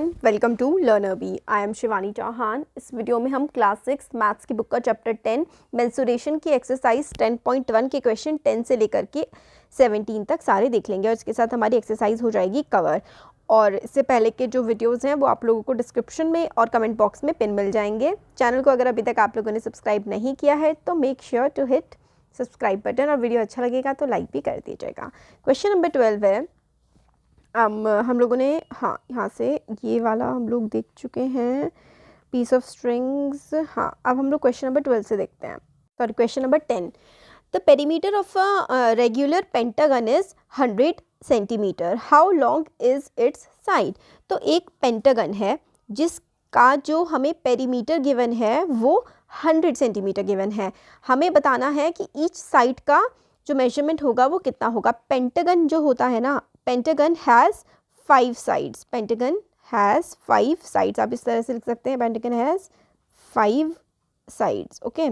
Everyone, welcome to Learner Bee. I am Shivani Chauhan. इस video में हम क्लास 6 मैथ्स की बुक का चैप्टर 10 मेंसुरेशन की एक्सरसाइज 10.1 के क्वेश्चन 10 से लेकर के 17 तक सारे देख लेंगे और इसके साथ हमारी एक्सरसाइज हो जाएगी कवर। और इससे पहले के जो वीडियोस हैं वो आप लोगों को डिस्क्रिप्शन में और कमेंट बॉक्स में पिन मिल जाएंगे। चैनल को अगर अभी तक आप लोगों ने सब्सक्राइब नहीं किया है तो make sure to hit subscribe button, और वीडियो अच्छा लगेगा तो लाइक भी कर दीजिएगा। क्वेश्चन नंबर 12 है, हम लोगों ने यहाँ से ये वाला हम लोग देख चुके हैं, पीस ऑफ स्ट्रिंग्स। अब हम लोग क्वेश्चन नंबर 12 से देखते हैं। Sorry, question number 10। The perimeter of a regular pentagon is 100 centimetre. How long is it's side. तो एक पेंटागन है जिसका जो हमें पेरीमीटर गिवन है वो 100 सेंटीमीटर गिवन है। हमें बताना है कि ईच साइड का जो मेजरमेंट होगा वो कितना होगा। पेंटागन जो होता है ना, pentagon has 5 sides. Pentagon has 5 sides. आप इस तरह से लिख सकते हैं, पेंटागन हैज़ 5 साइड्स। ओके,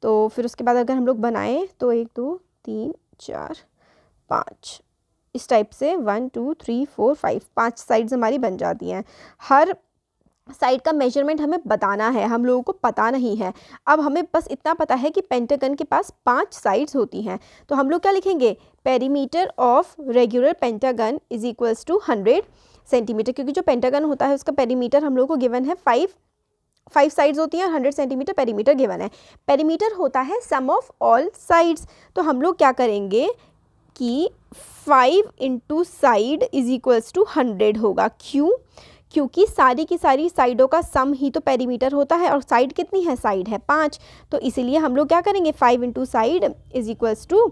तो फिर उसके बाद अगर हम लोग बनाएं तो 1 2 3 4 5 इस टाइप से 1 2 3 4 5 साइड्स हमारी बन जाती हैं। हर साइड का मेजरमेंट हमें बताना है, हम लोगों को पता नहीं है। अब हमें बस इतना पता है कि पेंटागन के पास 5 साइड्स होती हैं। तो हम लोग क्या लिखेंगे, perimeter of regular pentagon is equals to 100 centimetre, क्योंकि जो पेंटागन होता है उसका पेरीमीटर हम लोग को गिवन है 5 साइड्स होती हैं और 100 सेंटीमीटर पेरीमीटर गिवन है। पेरीमीटर होता है सम ऑफ ऑल साइड्स। तो हम लोग क्या करेंगे कि 5 into side is equals to 100 होगा। क्यों? क्योंकि सारी की सारी साइडों का सम ही तो पेरीमीटर होता है, और साइड कितनी है, साइड है 5। तो इसीलिए हम लोग क्या करेंगे, 5 into side is equals to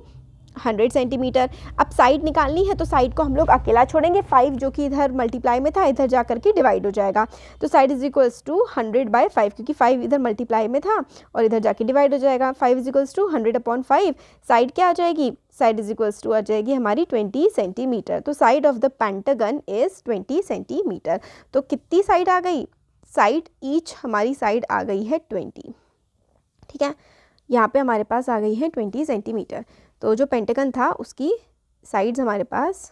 100 centimetre. अब साइड निकालनी है तो साइड को हम लोग अकेला छोड़ेंगे। 5 जो कि इधर मल्टीप्लाई में था इधर जा करके डिवाइड हो जाएगा। तो साइड इज इक्वल्स टू 100/5, क्योंकि 5 इधर मल्टीप्लाई में था और इधर जाके डिवाइड हो जाएगा। 5 इज इक्वल्स टू 100/5। साइड क्या आ जाएगी, साइड इज इक्वल्स टू आ जाएगी हमारी 20 सेंटीमीटर। तो side of the pentagon is 20 centimetre. तो कितनी साइड आ गई, साइड ईच हमारी साइड आ गई है 20। ठीक है, यहाँ पे हमारे पास आ गई है 20 सेंटीमीटर। तो जो पेंटागन था उसकी साइड्स हमारे पास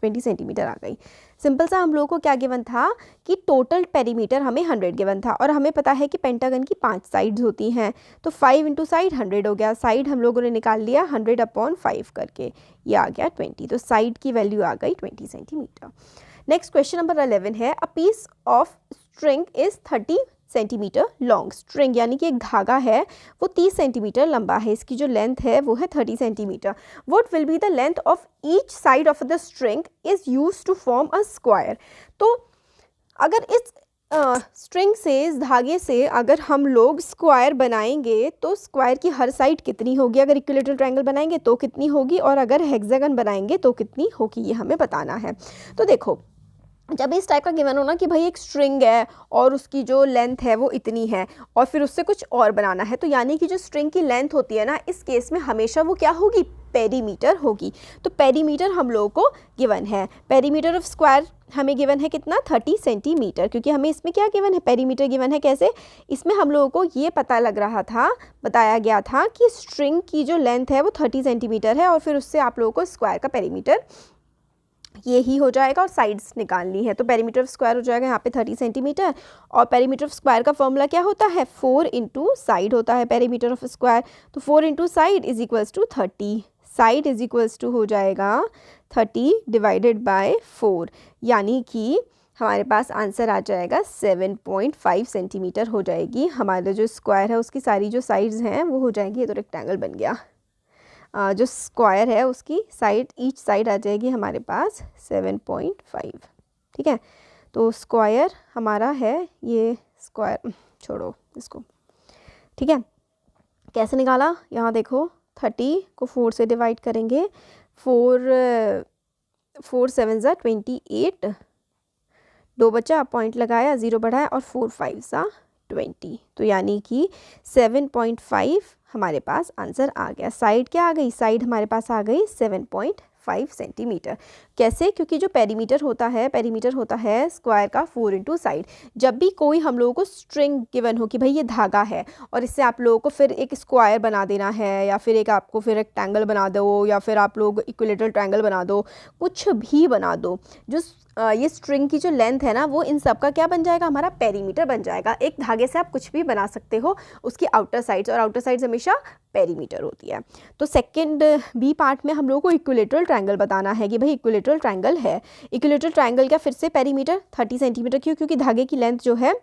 20 सेंटीमीटर आ गई। सिंपल सा हम लोगों को क्या गिवन था कि टोटल पेरीमीटर हमें 100 गिवन था, और हमें पता है कि पेंटागन की 5 साइड्स होती हैं। तो 5 इंटू साइड 100 हो गया। साइड हम लोगों ने निकाल लिया 100/5 करके, ये आ गया 20। तो साइड की वैल्यू आ गई 20 सेंटीमीटर। नेक्स्ट क्वेश्चन नंबर 11 है, a piece of string is 30 centimetre long. String यानी कि एक धागा है वो 30 सेंटीमीटर लंबा है, इसकी जो लेंथ है वो है 30 centimetre. What will be the length of each side of the string is used to form a square. तो अगर इस स्ट्रिंग से, इस धागे से अगर हम लोग स्क्वायर बनाएंगे तो स्क्वायर की हर साइड कितनी होगी, अगर इक्विलेटरल ट्रायंगल बनाएंगे तो कितनी होगी, और अगर हेक्सागन बनाएंगे तो कितनी होगी, ये हमें बताना है। तो देखो, जब इस टाइप का गिवन हो ना कि भाई एक स्ट्रिंग है और उसकी जो लेंथ है वो इतनी है और फिर उससे कुछ और बनाना है, तो यानी कि जो स्ट्रिंग की लेंथ होती है ना, इस केस में हमेशा वो क्या होगी, पेरीमीटर होगी। तो पेरीमीटर हम लोगों को गिवन है, पेरीमीटर ऑफ स्क्वायर हमें गिवन है कितना, 30 सेंटीमीटर, क्योंकि हमें इसमें क्या गिवन है, पेरीमीटर गिवन है। कैसे, इसमें हम लोगों को ये पता लग रहा था, बताया गया था कि स्ट्रिंग की जो लेंथ है वो 30 सेंटीमीटर है, और फिर उससे आप लोगों को स्क्वायर का पेरीमीटर ये ही हो जाएगा और साइड्स निकालनी है। तो पेरीमीटर ऑफ स्क्वायर हो जाएगा यहाँ पे 30 सेंटीमीटर, और पेरीमीटर ऑफ स्क्वायर का फॉर्मूला क्या होता है, 4 इंटू साइड होता है पेरीमीटर ऑफ स्क्वायर। तो 4 into side is equals to 30। Side is equals to हो जाएगा 30/4, यानी कि हमारे पास आंसर आ जाएगा 7.5 सेंटीमीटर हो जाएगी। हमारा जो स्क्वायर है उसकी सारी जो साइड्स हैं वो हो जाएंगी, ये तो रेक्टेंगल बन गया। जो स्क्वायर है उसकी साइड, ईच साइड आ जाएगी हमारे पास 7.5। ठीक है, तो स्क्वायर हमारा है ये, स्क्वायर छोड़ो इसको। ठीक है, कैसे निकाला, यहाँ देखो 30 को 4 से डिवाइड करेंगे, 4 7 ज़ा 28, 2 बचा, पॉइंट लगाया, 0 बढ़ाया, और 4 5 ज़ा 20। तो यानी कि 7.5 हमारे पास आंसर आ गया। साइड क्या आ गई, साइड हमारे पास आ गई 7.5 सेंटीमीटर। कैसे, क्योंकि जो पेरीमीटर होता है, पेरीमीटर होता है स्क्वायर का 4 इंटू साइड। जब भी कोई हम लोगों को स्ट्रिंग गिवन हो कि भाई ये धागा है और इससे आप लोगों को फिर एक स्क्वायर बना देना है, या फिर एक आपको फिर रेक्टेंगल बना दो, या फिर आप लोग इक्विलेटरल ट्रायंगल बना दो, कुछ भी बना दो, जो ये स्ट्रिंग की जो लेंथ है ना वो इन सब का क्या बन जाएगा, हमारा पेरीमीटर बन जाएगा। एक धागे से आप कुछ भी बना सकते हो उसकी आउटर साइड्स, और आउटर साइड्स हमेशा पेरीमीटर होती है। तो सेकंड बी पार्ट में हम लोगों को इक्विलेटरल ट्रायंगल बताना है कि भाई इक्विलेटरल ट्रायंगल है। इक्विलेटरल ट्रायंगल का फिर से पेरीमीटर 30 सेंटीमीटर, क्यों, क्योंकि धागे की लेंथ जो है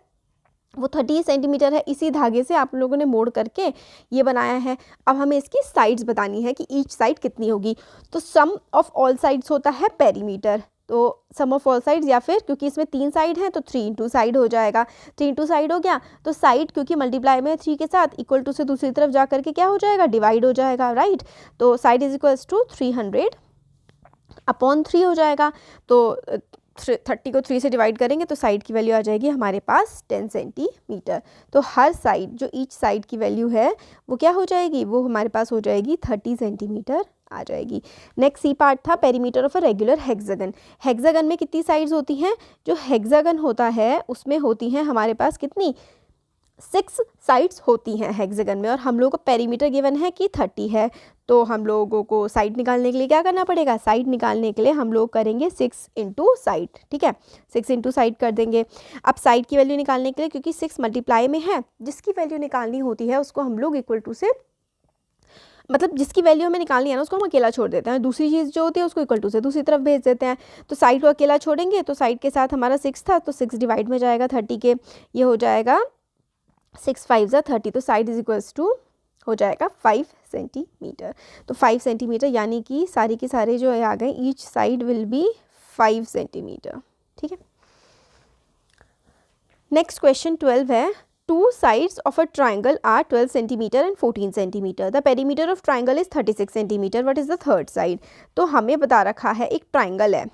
वो 30 सेंटीमीटर है। इसी धागे से आप लोगों ने मोड़ करके ये बनाया है। अब हमें इसकी साइड्स बतानी है कि ईच साइड कितनी होगी। तो सम ऑफ ऑल साइड्स होता है पेरीमीटर, तो सम ऑफ ऑल साइड्स, या फिर क्योंकि इसमें 3 साइड हैं तो 3 इंटू साइड हो जाएगा। 3 इंटू साइड हो गया तो साइड क्योंकि मल्टीप्लाई में 3 के साथ इक्वल टू से दूसरी तरफ जा करके क्या हो जाएगा, डिवाइड हो जाएगा, राइट। तो साइड इज इक्वल्स टू 300/3 हो जाएगा। तो 30 को 3 से डिवाइड करेंगे तो साइड की वैल्यू आ जाएगी हमारे पास 10 सेंटीमीटर। तो हर साइड जो ईच साइड की वैल्यू है वो क्या हो जाएगी, वो हमारे पास हो जाएगी 30 सेंटीमीटर आ जाएगी। नेक्स्ट सी पार्ट था perimeter of a regular hexagon. Hexagon में कितनी साइड्स होती हैं, जो हेक्सागन होता है उसमें होती हैं हमारे पास कितनी, 6 साइड्स होती हैं हेक्सागन में, और हम लोगों को पेरीमीटर गिवन है कि 30 है। तो हम लोगों को साइड निकालने के लिए क्या करना पड़ेगा, साइड निकालने के लिए हम लोग करेंगे 6 इंटू साइड, ठीक है, 6 इंटू साइड कर देंगे। अब साइड की वैल्यू निकालने के लिए, क्योंकि 6 मल्टीप्लाई में है, जिसकी वैल्यू निकालनी होती है उसको हम लोग इक्वल टू से, मतलब जिसकी वैल्यू हमें निकालनी है ना उसको हम अकेला छोड़ देते हैं, दूसरी चीज़ जो होती है उसको इक्वल टू से दूसरी तरफ भेज देते हैं। तो साइड को अकेला छोड़ेंगे तो साइड के साथ हमारा 6 था तो 6 डिवाइड में जाएगा 30 के, ये हो जाएगा 6 5 ज़ा 30। तो साइड इज इक्वल्स टू हो जाएगा 5 सेंटीमीटर। तो 5 सेंटीमीटर यानी कि सारी के सारे जो है आ गए, each side will be 5 centimetre, ठीक है। नेक्स्ट क्वेश्चन 12 है, 2 sides of a triangle are 12 centimeter and 14 centimeter. The perimeter of triangle is 36 centimeter. What is the third side? तो हमें बता रखा है एक ट्राइंगल है,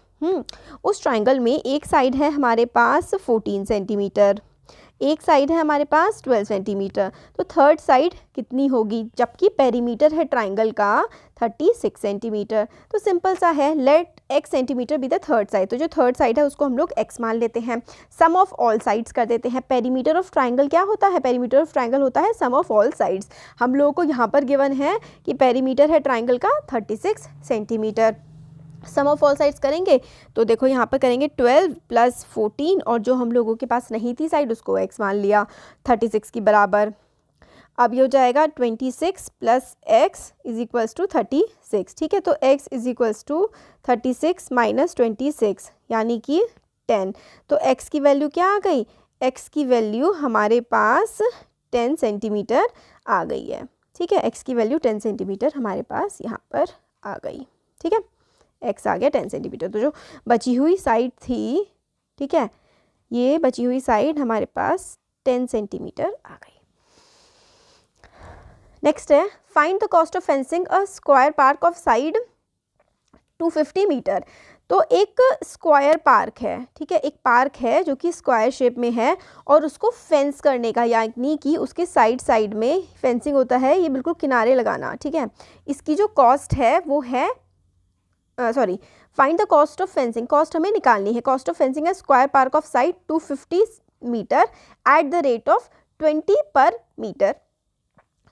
उस ट्राइंगल में एक साइड है हमारे पास 14 सेंटीमीटर, एक साइड है हमारे पास 12 सेंटीमीटर। तो थर्ड साइड कितनी होगी, जबकि पेरीमीटर है ट्राइंगल का 36 सेंटीमीटर। तो सिंपल सा है, let x centimetre be the third side. तो जो थर्ड साइड है उसको हम लोग x मान लेते हैं, सम ऑफ ऑल साइड्स कर देते हैं। पेरीमीटर ऑफ ट्राइंगल क्या होता है, पेरीमीटर ऑफ ट्राइंगल होता है सम ऑफ ऑल साइड्स। हम लोगों को यहाँ पर गिवन है कि पेरीमीटर है ट्राइंगल का 36 centimetre. Sum of all sides करेंगे तो देखो यहाँ पर करेंगे 12 + 14, और जो हम लोगों के पास नहीं थी साइड उसको x मान लिया 36 की बराबर। अब ये हो जाएगा 26 + x = 36, ठीक है। तो x = 36 - 26 यानी कि 10। तो x की वैल्यू क्या आ गई, x की वैल्यू हमारे पास 10 सेंटीमीटर आ गई है, ठीक है। x की वैल्यू 10 सेंटीमीटर हमारे पास यहाँ पर आ गई, ठीक है। x आ गया 10 सेंटीमीटर। तो जो बची हुई साइड थी, ठीक है, ये बची हुई साइड हमारे पास 10 सेंटीमीटर आ गई। नेक्स्ट है, find the cost of fencing a square park of side 250 metre. तो एक स्क्वायर पार्क है, ठीक है, एक पार्क है जो कि स्क्वायर शेप में है, और उसको फेंस करने का, यानी कि उसके साइड में फेंसिंग होता है, ये बिल्कुल किनारे लगाना, ठीक है। इसकी जो कॉस्ट है वो है find the cost of fencing, cost हमें निकालनी है। कॉस्ट ऑफ फेंसिंग है square park of side 250 metre at the rate of 20 per metre.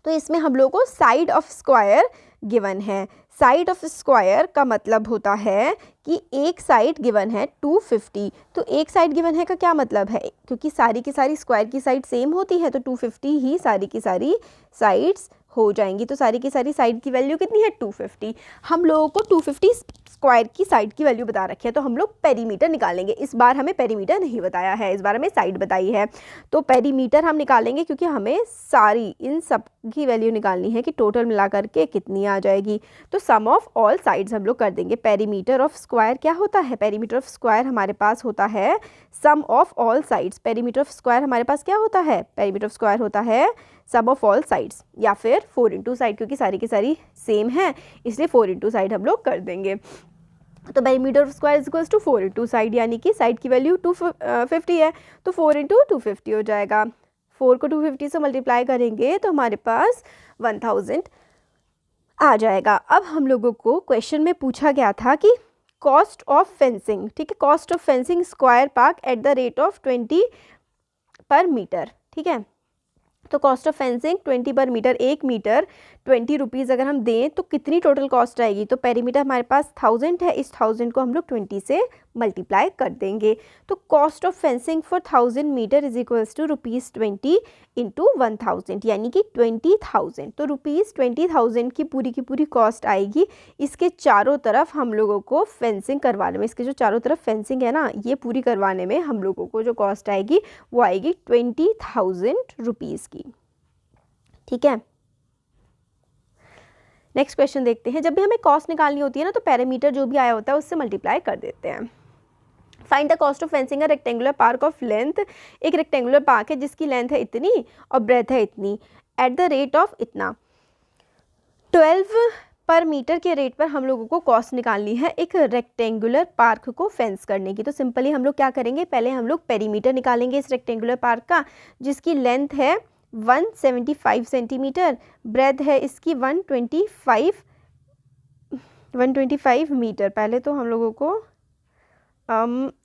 तो इसमें हम लोगों को साइड ऑफ स्क्वायर गिवन है। साइड ऑफ स्क्वायर का मतलब होता है कि एक साइड गिवन है 250। तो एक साइड गिवन है का क्या मतलब है, क्योंकि सारी की सारी स्क्वायर की साइड सेम होती है तो 250 ही सारी की सारी साइड्स हो जाएंगी। तो सारी की सारी साइड की वैल्यू कितनी है 250। हम लोगों को 250 स्क्वायर की साइड की वैल्यू बता रखी है, तो हम लोग पेरीमीटर निकालेंगे। इस बार हमें पेरीमीटर नहीं बताया है, इस बार हमें साइड बताई है। तो पेरीमीटर हम निकालेंगे क्योंकि हमें सारी इन सब की वैल्यू निकालनी है कि टोटल मिला करके कितनी आ जाएगी। तो सम ऑफ ऑल साइड्स हम लोग कर देंगे। पेरीमीटर ऑफ स्क्वायर क्या होता है, पेरीमीटर ऑफ स्क्वायर हमारे पास होता है sum of all sides. Perimeter of square हमारे पास क्या होता है, पेरीमीटर ऑफ स्क्वायर होता है सम ऑफ ऑल साइड्स, या फिर 4 इंटू साइड, क्योंकि सारी की सारी सेम है इसलिए 4 इंटू साइड हम लोग कर देंगे। तो perimeter of square is equals to 4 into side, यानी कि साइड की वैल्यू 250 है तो 4 इंटू 250 हो जाएगा। 4 को 250 से मल्टीप्लाई करेंगे तो हमारे पास 1000 आ जाएगा। अब हम लोगों को क्वेश्चन में पूछा गया था कि कॉस्ट ऑफ फेंसिंग, ठीक है, cost of fencing square park eight the rate of 20 per metre, ठीक है। तो cost of fencing 20 per metre, 1 metre 20 rupees अगर हम दें तो कितनी टोटल कॉस्ट आएगी। तो पेरीमीटर हमारे पास 1000 है, इस 1000 को हम लोग 20 से मल्टीप्लाई कर देंगे। तो cost of fencing for 1000 metre is equals to ₹20 into 1000 यानी कि 20,000। तो ₹20,000 की पूरी कॉस्ट आएगी इसके चारों तरफ हम लोगों को फेंसिंग करवाने में। इसके जो चारों तरफ फेंसिंग है ना, ये पूरी करवाने में हम लोगों को जो कॉस्ट आएगी वो आएगी ₹20,000 की। ठीक है, नेक्स्ट क्वेश्चन देखते हैं। जब भी हमें कॉस्ट निकालनी होती है ना, तो पैरामीटर जो भी आया होता है उससे मल्टीप्लाई कर देते हैं। Find the cost of fencing a rectangular park of length. एक रेक्टेंगुलर पार्क है जिसकी लेंथ है इतनी और ब्रेथ है इतनी, एट द रेट ऑफ इतना। 12 पर मीटर के रेट पर हम लोगों को कॉस्ट निकालनी है एक रेक्टेंगुलर पार्क को फेंस करने की। तो सिंपली हम लोग क्या करेंगे, पहले हम लोग पेरीमीटर निकालेंगे इस रेक्टेंगुलर पार्क का, जिसकी लेंथ है 175 सेंटीमीटर, ब्रेथ है इसकी 125 मीटर। पहले तो हम लोगों को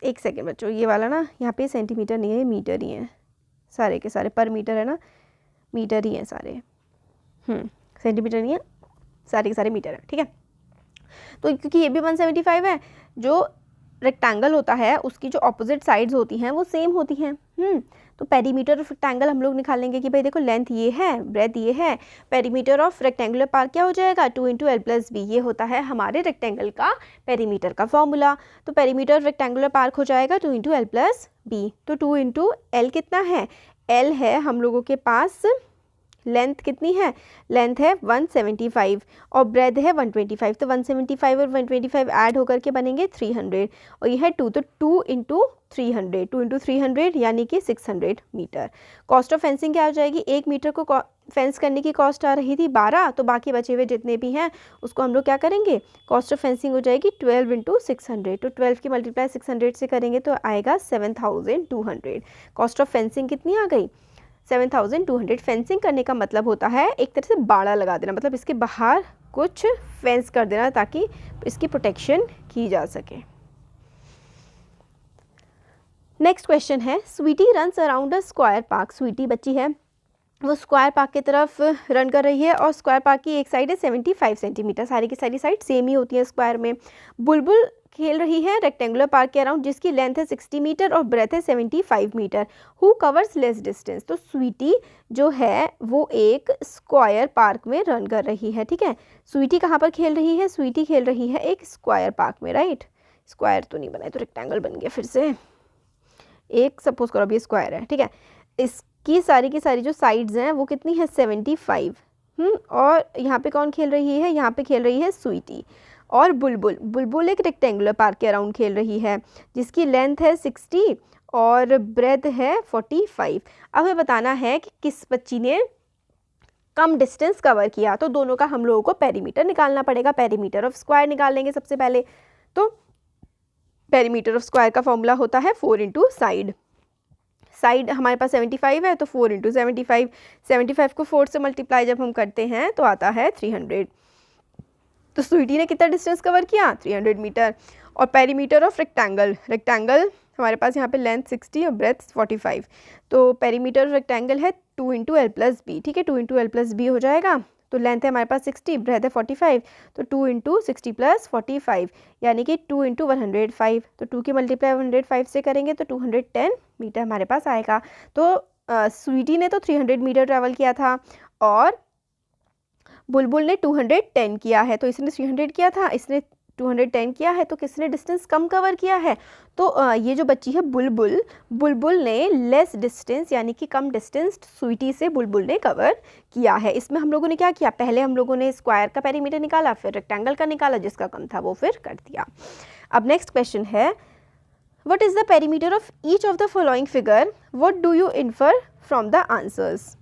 एक सेकेंड बच्चों, ये वाला ना यहाँ पे सेंटीमीटर नहीं है, मीटर ही है सारे के सारे, पर मीटर है ना, मीटर ही है सारे, सेंटीमीटर नहीं है, सारे के सारे मीटर है। ठीक है, तो क्योंकि ये भी 175 है, जो रेक्टेंगल होता है उसकी जो ऑपोजिट साइड्स होती हैं वो सेम होती हैं। तो पेरीमीटर ऑफ रेक्टेंगल हम लोग निकालेंगे कि भाई देखो लेंथ ये है, ब्रेथ ये है, पेरीमीटर ऑफ रेक्टेंगुलर पार्क क्या हो जाएगा 2 × L+B। ये होता है हमारे रेक्टेंगल का पेरीमीटर का फॉर्मूला। तो पेरीमीटर ऑफ रेक्टेंगुलर पार्क हो जाएगा 2 × L+B। तो 2 × L कितना है, L है हम लोगों के पास, लेंथ कितनी है, लेंथ है 175 और ब्रेथ है 125। तो 175 और 125 ऐड होकर के बनेंगे 300 और ये है 2, तो 2 × 300 यानी कि 600 मीटर। कॉस्ट ऑफ फेंसिंग क्या हो जाएगी, 1 मीटर को फेंस करने की कॉस्ट आ रही थी 12, तो बाकी बचे हुए जितने भी हैं उसको हम लोग क्या करेंगे, कॉस्ट ऑफ फेंसिंग हो जाएगी 12 × 600। तो 12 की मल्टीप्लाई 600 से करेंगे तो आएगा 7200। कॉस्ट ऑफ फेंसिंग कितनी आ गई, 7200। फेंसिंग करने का मतलब होता है एक तरह से बाड़ा लगा देना, मतलब इसके बाहर कुछ फेंस कर देना ताकि इसकी प्रोटेक्शन की जा सके। नेक्स्ट क्वेश्चन है, Sweety runs around a square park. Sweety बच्ची है, वो स्क्वायर पार्क की तरफ रन कर रही है और स्क्वायर पार्क की एक साइड है 75 सेंटीमीटर, सारी की सारी साइड सेम ही होती है स्क्वायर में। बुलबुल खेल रही है रेक्टेंगुलर पार्क के अराउंड, जिसकी लेंथ है 60 मीटर और ब्रेथ है 75 metre. Who covers less distance. तो स्वीटी जो है वो एक स्क्वायर पार्क में रन कर रही है। ठीक है, स्वीटी कहाँ पर खेल रही है, स्वीटी खेल रही है एक स्क्वायर पार्क में, राइट। स्क्वायर तो नहीं बना, तो रेक्टेंगल बन गया फिर से। एक सपोज करो अभी स्क्वायर है, ठीक है, इसकी सारी की सारी जो साइड्स हैं वो कितनी है 75। और यहाँ पे कौन खेल रही है, यहाँ पे खेल रही है स्वीटी। और बुलबुल एक रेक्टेंगुलर पार्क के अराउंड खेल रही है, जिसकी लेंथ है 60 और ब्रेथ है 45। अब हमें बताना है कि किस बच्ची ने कम डिस्टेंस कवर किया, तो दोनों का हम लोगों को पेरीमीटर निकालना पड़ेगा। पेरीमीटर ऑफ स्क्वायर निकालेंगे सबसे पहले। तो पेरीमीटर ऑफ स्क्वायर का फॉर्मूला होता है 4 × साइड। साइड हमारे पास 75 है, तो 4 × 75। 75 को 4 से मल्टीप्लाई जब हम करते हैं तो आता है 300। तो स्वीटी ने कितना डिस्टेंस कवर किया, 300 मीटर। और पेरीमीटर ऑफ रेक्टेंगल हमारे पास यहाँ पे लेंथ 60 और ब्रेथ 45। तो पेरीमीटर ऑफ रेक्टेंगल है 2 × L+B। ठीक है, 2 × L+B हो जाएगा। तो लेंथ है हमारे पास 60, ब्रेथ है 45, तो 2 × 60 + 45 यानी कि 2 × 105। तो 2 की मल्टीप्लाई 105 से करेंगे तो 210 मीटर हमारे पास आएगा। तो स्वीटी ने तो 300 मीटर ट्रैवल किया था और बुलबुल ने 210 किया है। तो इसने 300 किया था, इसने 210 किया है, तो किसने डिस्टेंस कम कवर किया है, तो ये जो बच्ची है बुलबुल ने लेस डिस्टेंस यानी कि कम डिस्टेंस स्वीटी से बुलबुल ने कवर किया है। इसमें हम लोगों ने क्या किया, पहले हम लोगों ने स्क्वायर का पेरीमीटर निकाला, फिर रेक्टेंगल का निकाला, जिसका कम था वो फिर कर दिया। अब नेक्स्ट क्वेश्चन है, what is the perimeter of each of the following figure, what do you infer from the answers.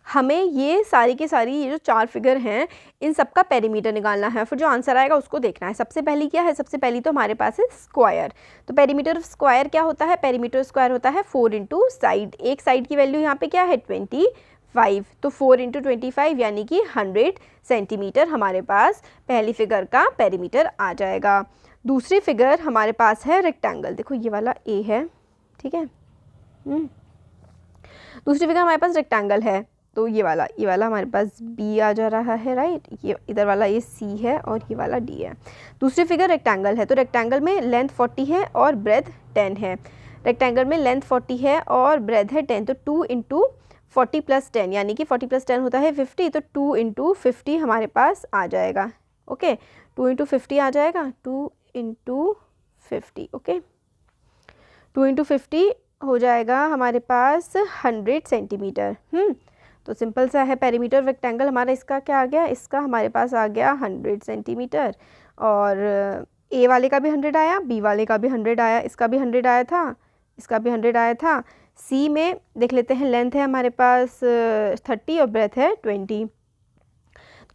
हमें ये सारी की सारी ये जो 4 फिगर हैं इन सब का पेरीमीटर निकालना है, फिर जो आंसर आएगा उसको देखना है। सबसे पहली क्या है, सबसे पहली तो हमारे पास है स्क्वायर। तो पेरीमीटर ऑफ स्क्वायर क्या होता है, पेरीमीटर स्क्वायर होता है 4 × साइड। एक साइड की वैल्यू यहाँ पे क्या है 25, तो 4 × 25 यानी कि 100 सेंटीमीटर हमारे पास पहली फिगर का पेरीमीटर आ जाएगा। दूसरी फिगर हमारे पास है रेक्टेंगल, देखो ये वाला ए है, ठीक है। दूसरी फिगर हमारे पास रेक्टेंगल है, तो ये वाला हमारे पास B आ जा रहा है, राइट। ये इधर वाला ये C है और ये वाला D है। दूसरी फिगर रेक्टेंगल है, तो रेक्टेंगल में लेंथ 40 है और ब्रेथ 10 है। रेक्टेंगल में लेंथ 40 है और ब्रेथ है 10, तो 2 इंटू 40 प्लस 10, यानी कि 40 प्लस 10 होता है 50, तो 2 इंटू 50 हमारे पास आ जाएगा। ओके, 2 इंटू 50 आ जाएगा, 2 इंटू 50। ओके, 2 इंटू 50 हो जाएगा हमारे पास 100 सेंटीमीटर। तो सिंपल सा है, पेरीमीटर रेक्टेंगल हमारा इसका क्या आ गया, इसका हमारे पास आ गया 100 सेंटीमीटर। और ए वाले का भी 100 आया, बी वाले का भी 100 आया, इसका भी 100 आया था, इसका भी 100 आया था। सी में देख लेते हैं, लेंथ है हमारे पास 30 और ब्रेथ है 20।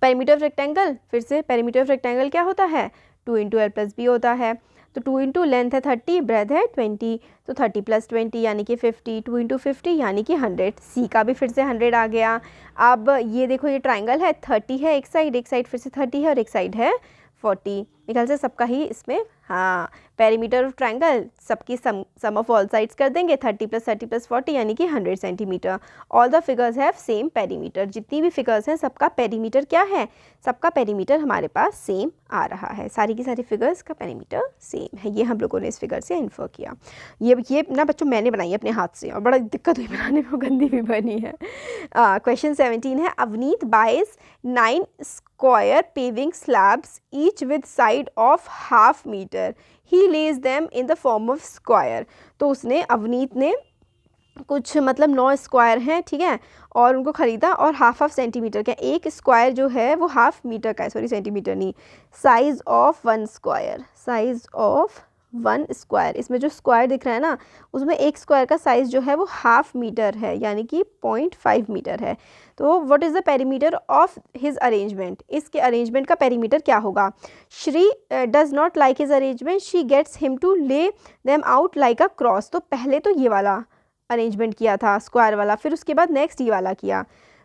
पेरीमीटर रेक्टेंगल, फिर से पेरीमीटर रेक्टेंगल क्या होता है, 2 इंटू एल प्लस बी होता है। तो 2 इंटू लेंथ है 30, ब्रेथ है 20, तो 30 प्लस 20 यानी कि 50, 2 इंटू 50 यानी कि 100। सी का भी फिर से 100 आ गया। अब ये देखो, ये ट्राइंगल है, 30 है एक साइड फिर से 30 है और एक साइड है 40। निकल से सबका ही इसमें, हाँ, पेरीमीटर ऑफ ट्राइंगल सबकी सम ऑफ ऑल साइड्स कर देंगे, 30 प्लस 40 यानी कि 100 centimetre. All the figures have same perimeter, जितनी भी फिगर्स हैं सबका पेरीमीटर क्या है, सबका पेरीमीटर हमारे पास सेम आ रहा है। सारी की सारी फिगर्स का पेरीमीटर सेम है। ये हम लोगों ने इस फिगर से इन्फर किया। ये ना बच्चों मैंने बनाई है अपने हाथ से और बड़ा दिक्कत हुई बनाने में, गंदी भी बनी है। क्वेश्चन 17 है, Avneet buys 9 square paving slabs each with side of half metre, he lays them in the form of square. तो उसने, अवनीत ने कुछ मतलब 9 स्क्वायर हैं, ठीक है, और उनको ख़रीदा और हाफ सेंटीमीटर का, एक स्क्वायर जो है वो हाफ मीटर का है, सॉरी सेंटीमीटर नहीं, size of 1 square, size of 1 square. इसमें जो स्क्वायर दिख रहा है ना, उसमें एक स्क्वायर का साइज़ जो है वो हाफ मीटर है, यानी कि 0.5 मीटर है। तो what is the perimeter of his arrangement, इसके अरेंजमेंट का पेरीमीटर क्या होगा। She does not like his arrangement, she gets him to lay them out like a cross. तो पहले तो ये वाला अरेंजमेंट किया था स्क्वायर वाला, फिर उसके बाद नेक्स्ट ये वाला किया,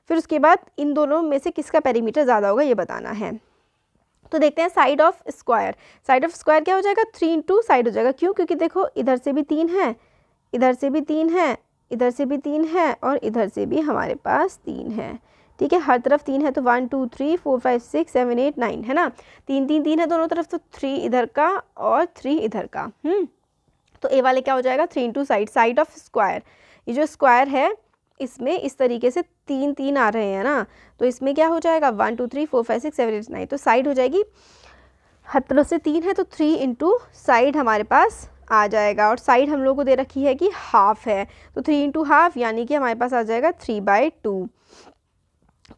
फिर उसके बाद इन दोनों में से किसका पेरीमीटर ज़्यादा होगा ये बताना है। तो देखते हैं side of square, side of square क्या हो जाएगा, 3 इंटू साइड हो जाएगा। क्यों, क्योंकि देखो इधर से भी 3 है, इधर से भी 3 है, इधर से भी 3 है और इधर से भी हमारे पास 3 है, ठीक है, हर तरफ 3 है। तो 1 2 3 4 5 6 7 8 9 है ना, 3 3 3 है दोनों तरफ, तो 3 इधर का और 3 इधर का। तो ए वाले क्या हो जाएगा, 3 into side, side of square. ये जो स्क्वायर है इसमें इस तरीके से 3 3 आ रहे हैं ना, तो इसमें क्या हो जाएगा 1 2 3 4 5 6 7 8 9, तो साइड हो जाएगी, हर तरफ से 3 है तो 3 इंटू साइड हमारे पास आ जाएगा। और साइड हम लोग को दे रखी है कि हाफ है, तो 3 इंटू हाफ यानी कि हमारे पास आ जाएगा 3/2।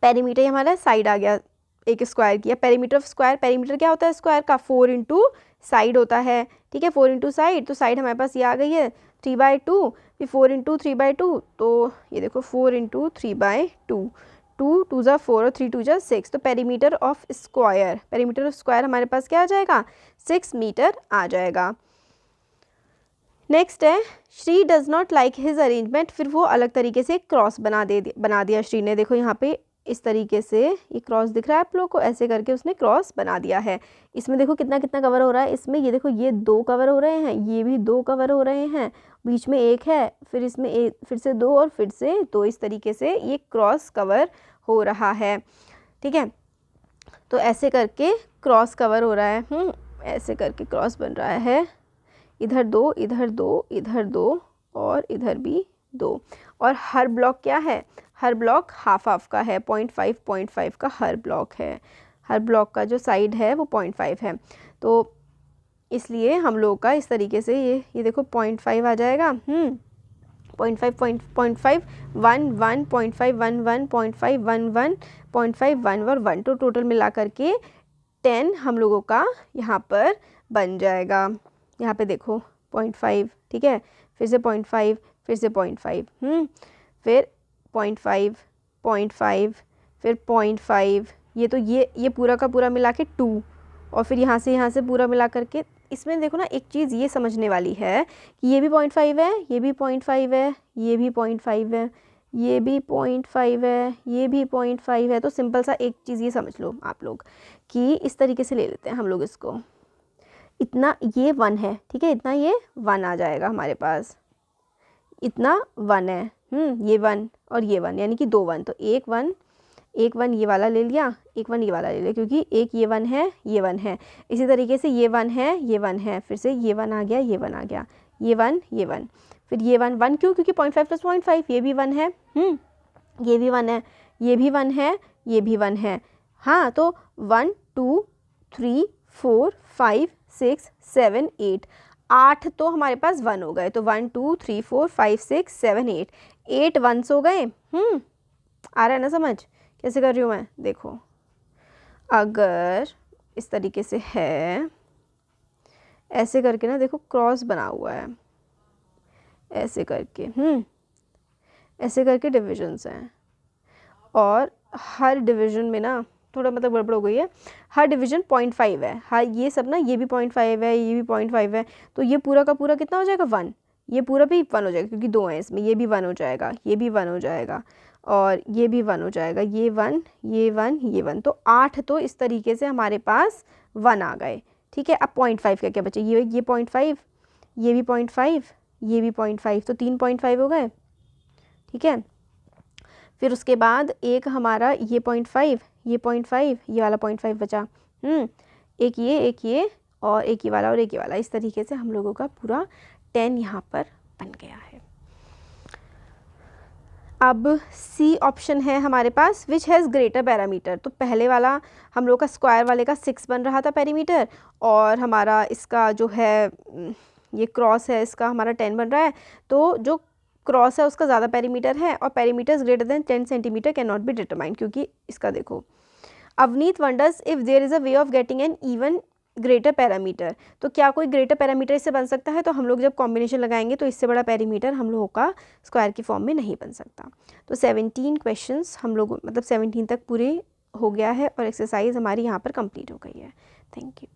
पेरीमीटर हमारा साइड आ गया, एक स्क्वायर किया, पेरीमीटर ऑफ स्क्वायर, पेरीमीटर क्या होता है स्क्वायर का, 4 इंटू साइड होता है, ठीक है, 4 इंटू साइड, तो साइड हमारे पास ये आ गई है 3/2, फिर 4 इंटू 3/2, तो ये देखो 4 इंटू 3/2, 2 2 ज़ा 4 और 3 2 ज़ा 6, तो perimeter of square, perimeter of square हमारे पास क्या आ जाएगा, 6 मीटर आ जाएगा। नेक्स्ट है, Shri does not like his arrangement, फिर वो अलग तरीके से क्रॉस बना दिया श्री ने। देखो यहाँ पे इस तरीके से ये क्रॉस दिख रहा है आप लोग को, ऐसे करके उसने क्रॉस बना दिया है। इसमें देखो कितना कितना कवर हो रहा है, इसमें ये देखो ये 2 कवर हो रहे हैं, ये भी 2 कवर हो रहे हैं, बीच में 1 है, फिर इसमें फिर से 2 और फिर से 2, इस तरीके से ये क्रॉस कवर हो रहा है, ठीक है। तो ऐसे करके क्रॉस कवर हो रहा है, ऐसे करके क्रॉस बन रहा है, इधर 2 इधर 2 इधर 2 और इधर भी 2। और हर ब्लॉक क्या है, हर ब्लॉक हाफ हाफ का है, 0.5 का हर ब्लॉक है, हर ब्लॉक का जो साइड है वो 0.5 है। तो इसलिए हम लोग का इस तरीके से ये देखो 0.5 आ जाएगा, 0.5 1 1 0.5 1 1 0.5 1 1 0.5 1 और 1, तो टोटल मिला करके 10 हम लोगों का यहाँ पर बन जाएगा। यहाँ पे देखो 0.5, ठीक है, फिर से 0.5, फिर से 0.5, फिर 0.5 0.5 फिर 0.5, ये तो ये पूरा का पूरा मिला के 2, और फिर यहाँ से पूरा मिला करके। इसमें देखो ना एक चीज़ ये समझने वाली है कि ये भी 0.5 है, ये भी 0.5 है, ये भी 0.5 है, ये भी 0.5 है, ये भी 0.5 है। तो सिंपल सा एक चीज़ ये समझ लो आप लोग कि इस तरीके से ले लेते हैं हम लोग इसको, इतना ये 1 है, ठीक है, इतना ये 1 आ जाएगा हमारे पास, इतना 1 है, ये 1 और ये 1 यानी कि 2 1, तो एक 1 ये वाला ले लिया, एक 1 ये वाला ले लिया, क्योंकि एक ये 1 है, ये 1 है। इसी तरीके से ये 1 है, ये 1 है, फिर से ये 1 आ गया, ये 1 आ गया, ये 1 ये 1, फिर ये 1 1 क्यों, क्योंकि 0.5 + 0.5 ये भी 1 है, ये भी 1 है, ये भी 1 है, ये भी 1 है। हाँ, तो 1 2 3 4 5 6 7 8, 8 तो हमारे पास 1 हो गए, तो 1 2 3 4 5 6 7 8, 8 1s हो गए। आ रहा है ना समझ कैसे कर रही हूँ मैं? देखो, अगर इस तरीके से है, ऐसे करके ना, देखो क्रॉस बना हुआ है, ऐसे करके ऐसे करके डिविजन्स हैं, और हर डिवीजन में ना थोड़ा मतलब गड़बड़ हो गई है, हर डिवीजन 0.5 है, हर ये सब ना, ये भी 0.5 है, ये भी 0.5 है, तो ये पूरा का पूरा कितना हो जाएगा 1, ये पूरा भी 1 हो जाएगा, क्योंकि 2 हैं इसमें, ये भी 1 हो जाएगा, ये भी 1 हो जाएगा, और ये भी 1 हो जाएगा, ये 1 ये 1 ये 1, तो 8 तो इस तरीके से हमारे पास 1 आ गए। ठीक है, अब 0.5 का क्या बचे, ये 0.5, ये भी 0.5, ये भी 0.5, तो 3 0.5 हो गए। ठीक है, फिर उसके बाद एक हमारा ये 0.5, ये 0.5, ये वाला 0.5 बचा, एक ये और एक ये वाला और एक ये वाला, इस तरीके से हम लोगों का पूरा 10 यहाँ पर बन गया है। अब सी ऑप्शन है हमारे पास, विच हैज़ ग्रेटर पैरामीटर, तो पहले वाला हम लोग का स्क्वायर वाले का 6 बन रहा था पेरीमीटर, और हमारा इसका जो है ये क्रॉस है, इसका हमारा 10 बन रहा है, तो जो क्रॉस है उसका ज़्यादा पेरीमीटर है, और perimeters greater than 10 centimetre can not be determined, क्योंकि इसका देखो, Avneet wonders if there is a way of getting an even greater parameter, तो क्या कोई ग्रेटर पैरामीटर इससे बन सकता है? तो हम लोग जब कॉम्बिनेशन लगाएंगे तो इससे बड़ा पैरामीटर हम लोगों का स्क्वायर की फॉर्म में नहीं बन सकता। तो 17 क्वेश्चंस हम लोग मतलब 17 तक पूरे हो गया है, और एक्सरसाइज हमारी यहाँ पर कंप्लीट हो गई है। Thank you.